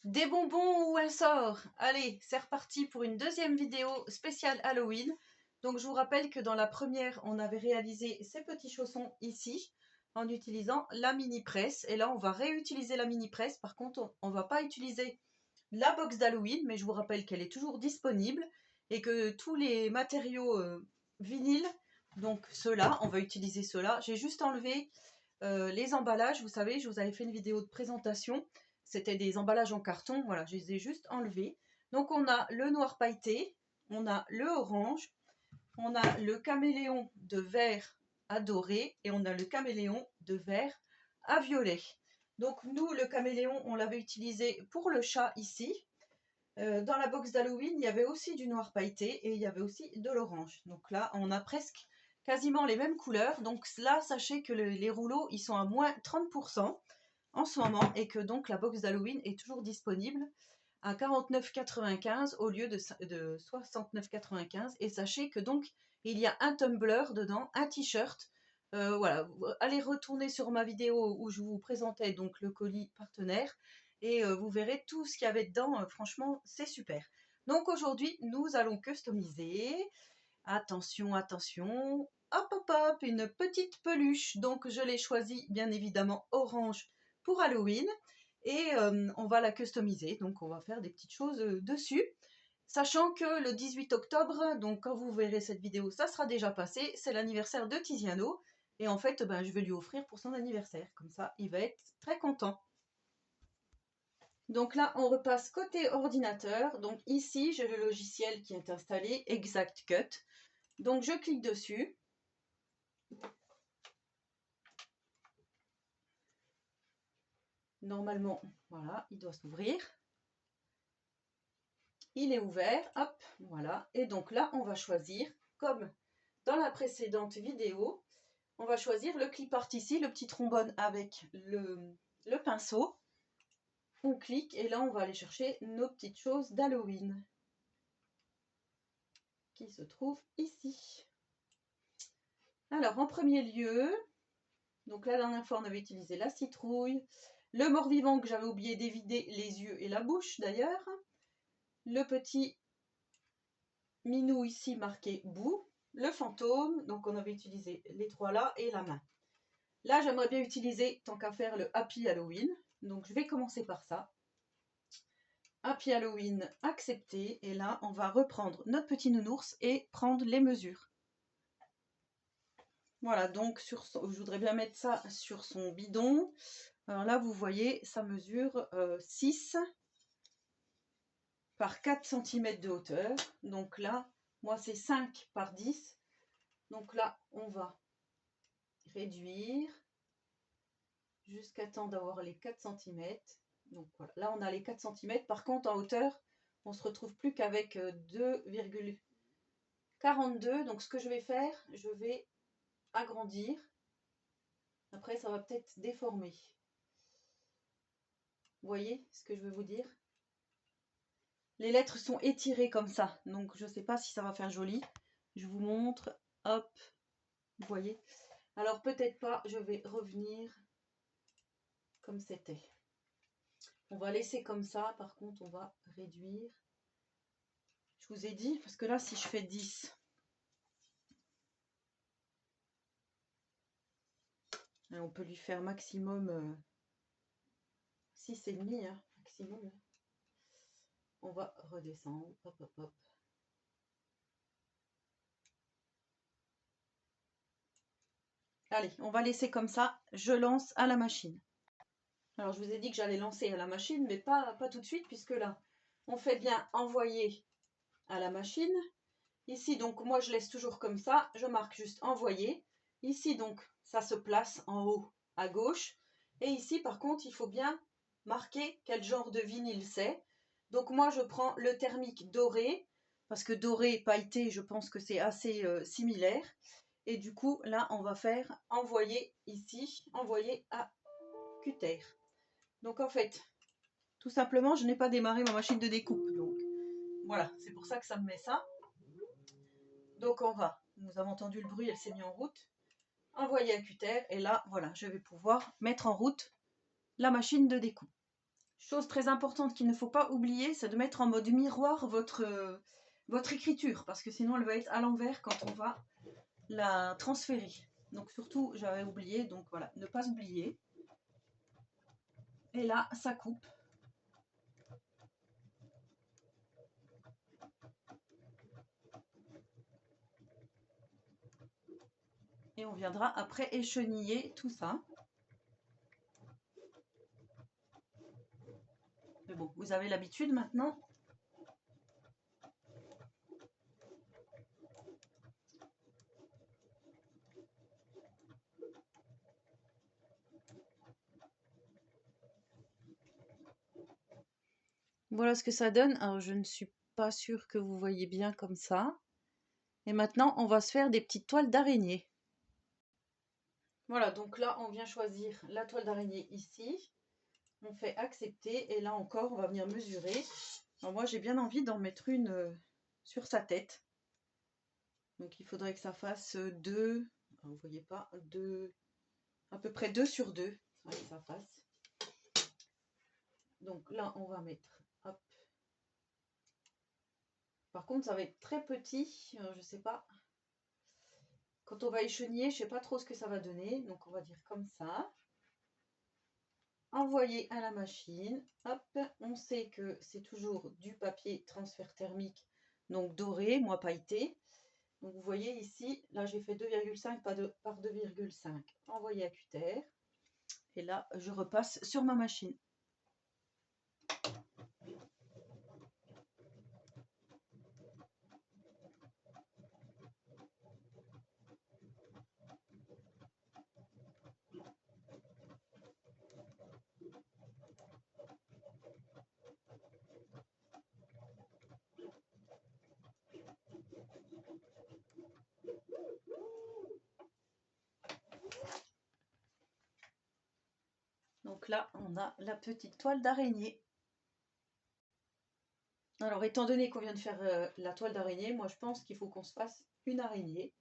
Des bonbons ou un sort? Allez, c'est reparti pour une deuxième vidéo spéciale Halloween. Donc je vous rappelle que dans la première, on avait réalisé ces petits chaussons ici en utilisant la mini presse. Et là, on va réutiliser la mini presse. Par contre, on ne va pas utiliser la box d'Halloween, mais je vous rappelle qu'elle est toujours disponible et que tous les matériaux vinyles, donc ceux-là, on va utiliser ceux-là. J'ai juste enlevé les emballages. Vous savez, je vous avais fait une vidéo de présentation. C'était des emballages en carton, voilà, je les ai juste enlevés. Donc on a le noir pailleté, on a le orange, on a le caméléon de vert à doré et on a le caméléon de vert à violet. Donc nous, le caméléon, on l'avait utilisé pour le chat ici. Dans la box d'Halloween, il y avait aussi du noir pailleté et il y avait aussi de l'orange. Donc là, on a presque quasiment les mêmes couleurs. Donc là, sachez que les rouleaux, ils sont à moins 30% en ce moment et que donc la box d'Halloween est toujours disponible à 49,95 au lieu de 69,95. Et sachez que donc il y a un tumbler dedans, un t-shirt. Voilà, allez retourner sur ma vidéo où je vous présentais donc le colis partenaire et vous verrez tout ce qu'il y avait dedans. Franchement, c'est super. Donc aujourd'hui, nous allons customiser. Attention, attention. Hop, hop, hop, une petite peluche. Donc je l'ai choisie bien évidemment orange pour Halloween et on va la customiser, donc on va faire des petites choses dessus, sachant que le 18 octobre, donc quand vous verrez cette vidéo, ça sera déjà passé, c'est l'anniversaire de Tiziano et en fait je vais lui offrir pour son anniversaire, comme ça il va être très content. Donc là on repasse côté ordinateur, donc ici j'ai le logiciel qui est installé, Exact Cut, donc je clique dessus. Normalement, voilà, il doit s'ouvrir. Il est ouvert, hop, voilà. Et donc là, on va choisir, comme dans la précédente vidéo, on va choisir le clip art ici, le petit trombone avec le pinceau. On clique et là, on va aller chercher nos petites choses d'Halloween qui se trouvent ici. Alors, en premier lieu, donc la dernière fois, on avait utilisé la citrouille, le mort-vivant que j'avais oublié d'évider les yeux et la bouche d'ailleurs, le petit minou ici marqué boue, le fantôme, donc on avait utilisé les trois là, et la main. Là, j'aimerais bien utiliser, tant qu'à faire, le Happy Halloween. Donc, je vais commencer par ça. Happy Halloween accepté. Et là, on va reprendre notre petit nounours et prendre les mesures. Voilà, donc je voudrais bien mettre ça sur son bidon. Alors là, vous voyez, ça mesure 6 par 4 cm de hauteur. Donc là, moi, c'est 5 par 10. Donc là, on va réduire jusqu'à temps d'avoir les 4 cm. Donc voilà, là on a les 4 cm. Par contre en hauteur, on se retrouve plus qu'avec 2,42. Donc ce que je vais faire, je vais agrandir. Après ça va peut-être déformer. Vous voyez ce que je veux vous dire? Les lettres sont étirées comme ça. Donc je ne sais pas si ça va faire joli. Je vous montre. Hop. Vous voyez? Alors peut-être pas, je vais revenir comme c'était. On va laisser comme ça, par contre on va réduire. Je vous ai dit, parce que là si je fais 10, on peut lui faire maximum 6,5 hein, maximum. On va redescendre, hop hop hop. Allez, on va laisser comme ça, je lance à la machine. Alors je vous ai dit que j'allais lancer à la machine, mais pas tout de suite, puisque là, on fait bien envoyer à la machine. Ici, donc, moi, je laisse toujours comme ça. Je marque juste envoyer. Ici, donc, ça se place en haut à gauche. Et ici, par contre, il faut bien marquer quel genre de vinyle c'est. Donc, moi, je prends le thermique doré. Parce que doré et pailleté, je pense que c'est assez similaire. Et du coup, là, on va faire envoyer ici, envoyer à Cutter. Donc, en fait, tout simplement, je n'ai pas démarré ma machine de découpe. Donc, voilà, c'est pour ça que ça me met ça. Donc on va, nous avons entendu le bruit, elle s'est mise en route, envoyer à Cutter et là voilà, je vais pouvoir mettre en route la machine de découpe. Chose très importante qu'il ne faut pas oublier, c'est de mettre en mode miroir votre écriture, parce que sinon elle va être à l'envers quand on va la transférer. Donc surtout, j'avais oublié, donc voilà, ne pas oublier. Et là, ça coupe. Et on viendra après écheniller tout ça. Mais bon, vous avez l'habitude maintenant. Voilà ce que ça donne. Alors, je ne suis pas sûre que vous voyez bien comme ça. Et maintenant, on va se faire des petites toiles d'araignée. Voilà, donc là, on vient choisir la toile d'araignée ici. On fait accepter et là encore, on va venir mesurer. Alors moi, j'ai bien envie d'en mettre une sur sa tête. Donc, il faudrait que ça fasse 2, vous voyez pas, 2, à peu près 2 sur 2. Que ça fasse. Donc là, on va mettre, hop. Par contre, ça va être très petit, je sais pas. Quand on va écheniller, je sais pas trop ce que ça va donner. Donc, on va dire comme ça. Envoyer à la machine. Hop, on sait que c'est toujours du papier transfert thermique, donc doré, moi pailleté. Donc vous voyez ici, là j'ai fait 2,5 par 2,5. Envoyer à cutter. Et là, je repasse sur ma machine. Donc là, on a la petite toile d'araignée. Alors, étant donné qu'on vient de faire la toile d'araignée, moi je pense qu'il faut qu'on se fasse une araignée.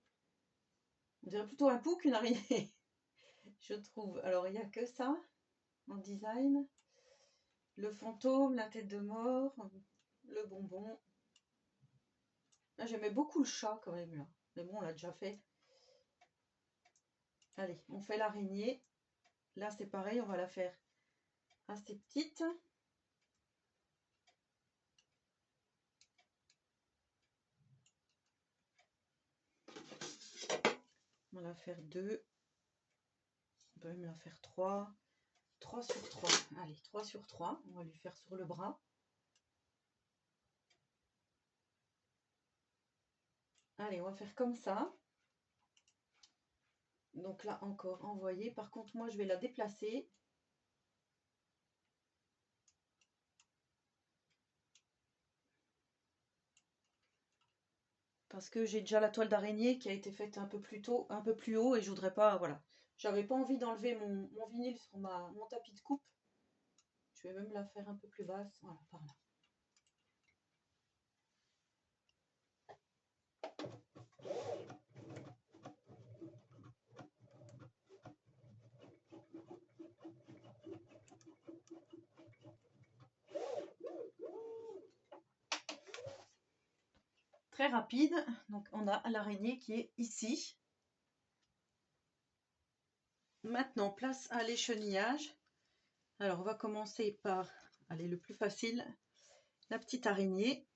On dirait plutôt un pou qu'une araignée, je trouve. Alors, il n'y a que ça en design. Le fantôme, la tête de mort, le bonbon. Là, j'aimais beaucoup le chat quand même, là. Mais bon, on l'a déjà fait. Allez, on fait l'araignée. Là, c'est pareil, on va la faire assez petite. On va la faire 2. On peut même la faire 3. 3 sur 3. Allez, 3 sur 3. On va lui faire sur le bras. Allez, on va faire comme ça. Donc là, encore envoyer. Par contre, moi, je vais la déplacer. Parce que j'ai déjà la toile d'araignée qui a été faite un peu plus tôt, un peu plus haut. Et je voudrais pas, voilà. J'avais pas envie d'enlever mon vinyle sur mon tapis de coupe. Je vais même la faire un peu plus basse. Voilà, par là. Très rapide. Donc on a l'araignée qui est ici. Maintenant, place à l'échenillage. Alors on va commencer par, allez, le plus facile, la petite araignée.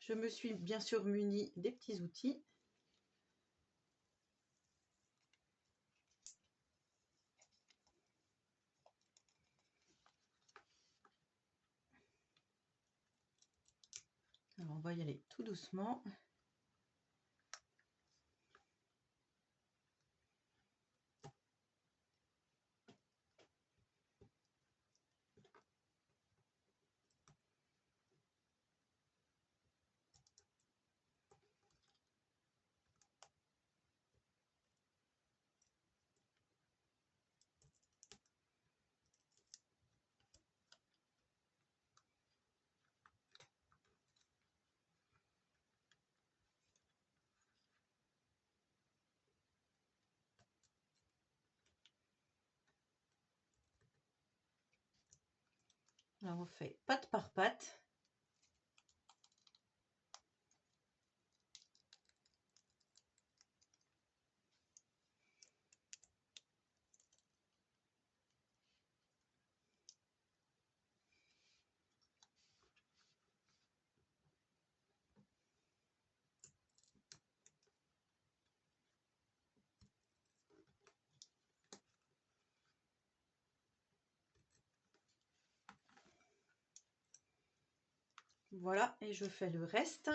Je me suis bien sûr munie des petits outils. Alors on va y aller tout doucement. Là, on fait patte par patte. Voilà, et je fais le reste.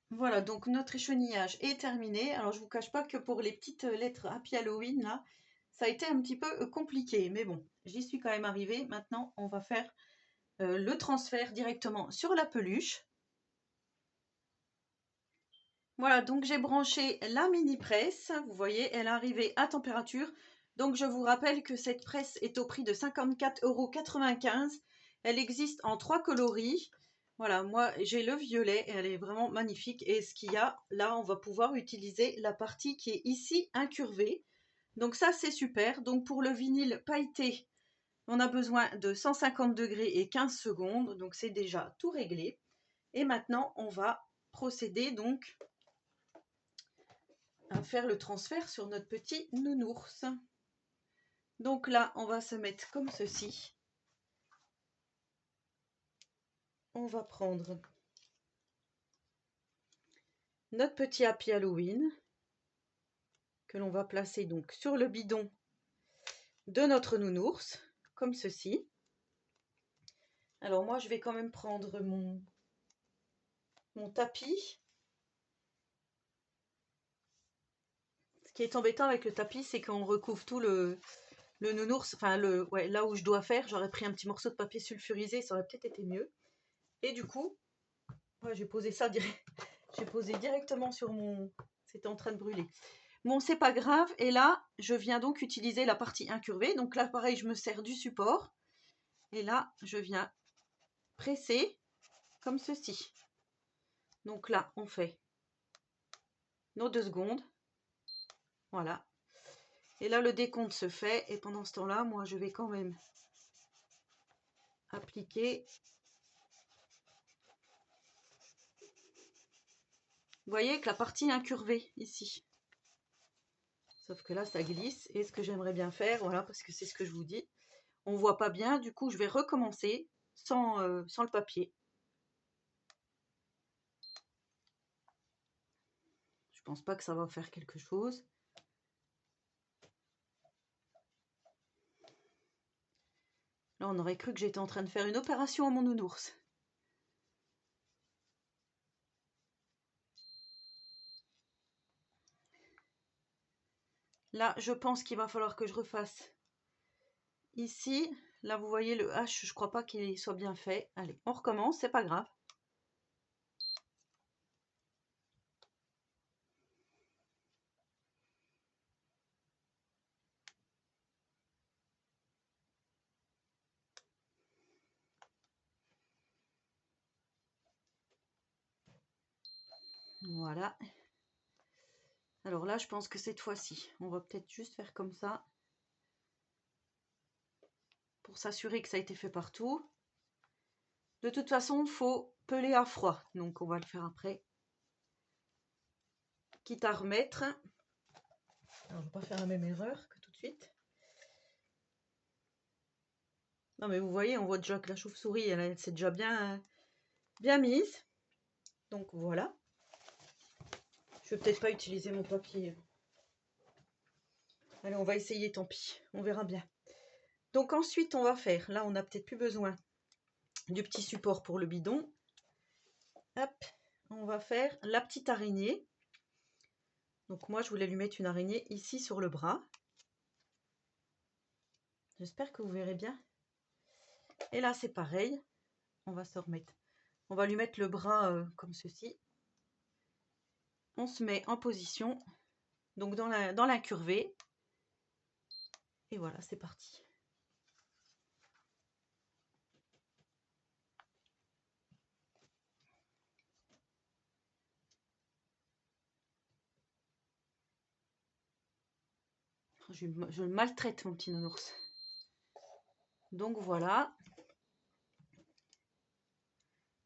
Voilà, donc notre échenillage est terminé. Alors, je vous cache pas que pour les petites lettres Happy Halloween, là, ça a été un petit peu compliqué. Mais bon, j'y suis quand même arrivée. Maintenant, on va faire le transfert directement sur la peluche. Voilà, donc j'ai branché la mini presse. Vous voyez, elle est arrivée à température. Donc, je vous rappelle que cette presse est au prix de 54,95 €. Elle existe en 3 coloris. Voilà, moi j'ai le violet et elle est vraiment magnifique. Et ce qu'il y a, là, on va pouvoir utiliser la partie qui est ici incurvée. Donc ça, c'est super. Donc pour le vinyle pailleté, on a besoin de 150 degrés et 15 secondes. Donc c'est déjà tout réglé. Et maintenant, on va procéder donc à faire le transfert sur notre petit nounours. Donc là, on va se mettre comme ceci. On va prendre notre petit Happy Halloween que l'on va placer donc sur le bidon de notre nounours, comme ceci. Alors moi, je vais quand même prendre mon tapis. Ce qui est embêtant avec le tapis, c'est qu'on recouvre tout le nounours, enfin là où je dois faire, j'aurais pris un petit morceau de papier sulfurisé, ça aurait peut-être été mieux. Et du coup, ouais, j'ai posé ça j'ai posé directement sur mon... C'était en train de brûler. Bon, c'est pas grave. Et là, je viens donc utiliser la partie incurvée. Donc là, pareil, je me sers du support. Et là, je viens presser comme ceci. Donc là, on fait nos 2 secondes. Voilà. Et là, le décompte se fait. Et pendant ce temps-là, moi, je vais quand même appliquer. Vous voyez que la partie incurvée ici. Sauf que là, ça glisse. Et ce que j'aimerais bien faire, voilà, parce que c'est ce que je vous dis, on ne voit pas bien. Du coup, je vais recommencer sans le papier. Je pense pas que ça va faire quelque chose. Là, on aurait cru que j'étais en train de faire une opération à mon nounours. Là, je pense qu'il va falloir que je refasse ici. Là, vous voyez le H, je crois pas qu'il soit bien fait. Allez, on recommence, c'est pas grave. Voilà. Alors là, je pense que cette fois-ci, on va peut-être juste faire comme ça. Pour s'assurer que ça a été fait partout. De toute façon, il faut peler à froid. Donc, on va le faire après. Quitte à remettre. Alors, je ne vais pas faire la même erreur que tout de suite. Non, mais vous voyez, on voit déjà que la chauve-souris, elle s'est déjà bien mise. Donc, voilà. Je vais peut-être pas utiliser mon papier. Allez, on va essayer, tant pis. On verra bien. Donc, ensuite, on va faire... Là, on n'a peut-être plus besoin du petit support pour le bidon. Hop, on va faire la petite araignée. Donc, moi, je voulais lui mettre une araignée ici sur le bras. J'espère que vous verrez bien. Et là, c'est pareil. On va se remettre. On va lui mettre le bras comme ceci. On se met en position. Donc, dans l'incurvée. Et voilà, c'est parti. Je le maltraite, mon petit nounours. Donc voilà.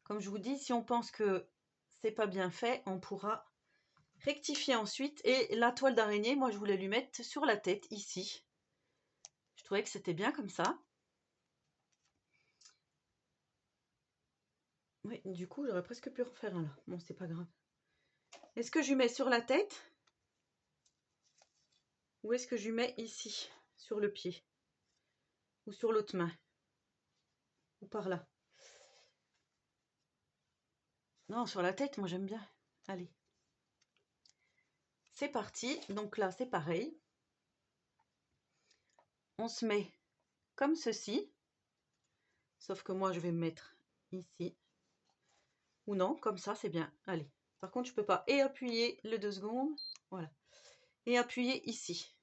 Comme je vous dis, si on pense que c'est pas bien fait, on pourra rectifier ensuite. Et la toile d'araignée, moi je voulais lui mettre sur la tête ici. Je trouvais que c'était bien comme ça. Oui, du coup j'aurais presque pu refaire un là. Bon, c'est pas grave. Est-ce que je lui mets sur la tête? Ou est-ce que je lui mets ici, sur le pied? Ou sur l'autre main? Ou par là? Non, sur la tête, moi j'aime bien. Allez. C'est parti. Donc là, c'est pareil. On se met comme ceci. Sauf que moi, je vais me mettre ici. Ou non, comme ça, c'est bien. Allez. Par contre, je peux pas. Et appuyer les 2 secondes. Voilà. Et appuyer ici.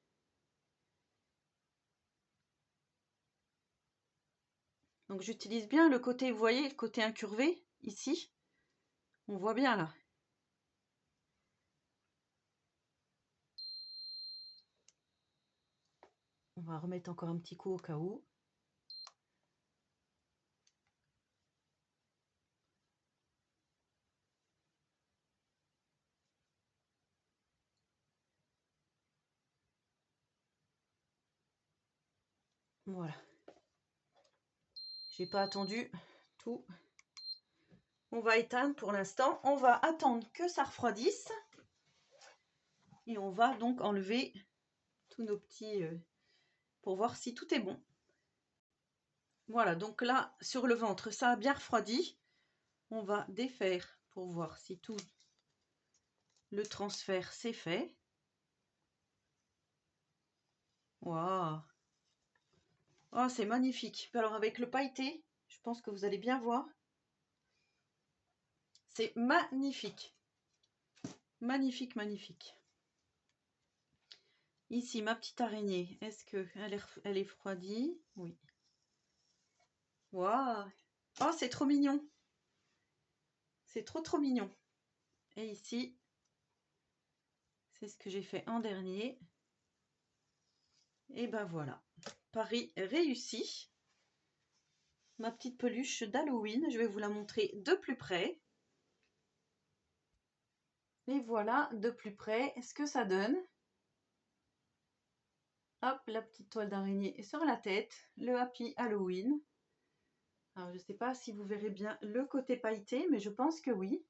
Donc j'utilise bien le côté, vous voyez, le côté incurvé, ici. On voit bien là. On va remettre encore un petit coup au cas où. Voilà. J'ai pas attendu tout. On va éteindre pour l'instant. On va attendre que ça refroidisse. Et on va donc enlever tous nos petits... pour voir si tout est bon. Voilà, donc là, sur le ventre, ça a bien refroidi. On va défaire pour voir si tout le transfert s'est fait. Waouh! Oh, c'est magnifique. Alors avec le pailleté, je pense que vous allez bien voir. C'est magnifique. Magnifique, magnifique. Ici, ma petite araignée, est-ce qu'elle est refroidie? Oui. Waouh! Oh, c'est trop mignon. C'est trop, trop mignon. Et ici, c'est ce que j'ai fait en dernier. Et ben voilà. Pari réussi. Ma petite peluche d'Halloween, je vais vous la montrer de plus près. Et voilà, de plus près, ce que ça donne. Hop, la petite toile d'araignée sur la tête, le Happy Halloween. Alors, je ne sais pas si vous verrez bien le côté pailleté, mais je pense que oui.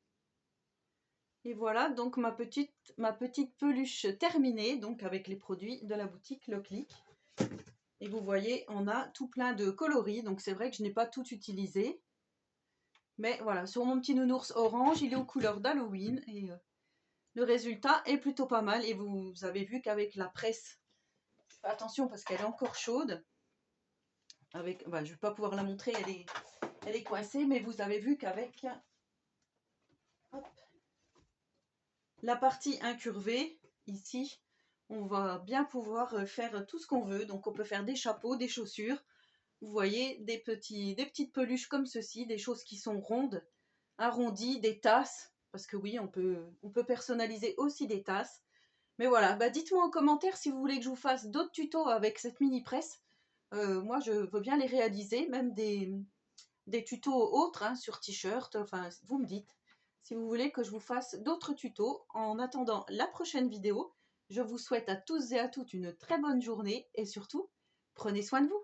Et voilà, donc ma petite peluche terminée, donc avec les produits de la boutique Le Clic. Et vous voyez, on a tout plein de coloris, donc c'est vrai que je n'ai pas tout utilisé. Mais voilà, sur mon petit nounours orange, il est aux couleurs d'Halloween. Et le résultat est plutôt pas mal. Et vous avez vu qu'avec la presse, je fais attention parce qu'elle est encore chaude. Avec, je ne vais pas pouvoir la montrer, elle est coincée. Mais vous avez vu qu'avec la partie incurvée, ici, on va bien pouvoir faire tout ce qu'on veut. Donc on peut faire des chapeaux, des chaussures. Vous voyez, des petites peluches comme ceci, des choses qui sont rondes, arrondies, des tasses. Parce que oui, on peut personnaliser aussi des tasses. Mais voilà, dites-moi en commentaire si vous voulez que je vous fasse d'autres tutos avec cette mini presse. Moi, je veux bien les réaliser, même des tutos autres hein, sur t-shirt. Enfin, vous me dites si vous voulez que je vous fasse d'autres tutos. En attendant la prochaine vidéo, je vous souhaite à tous et à toutes une très bonne journée et surtout, prenez soin de vous.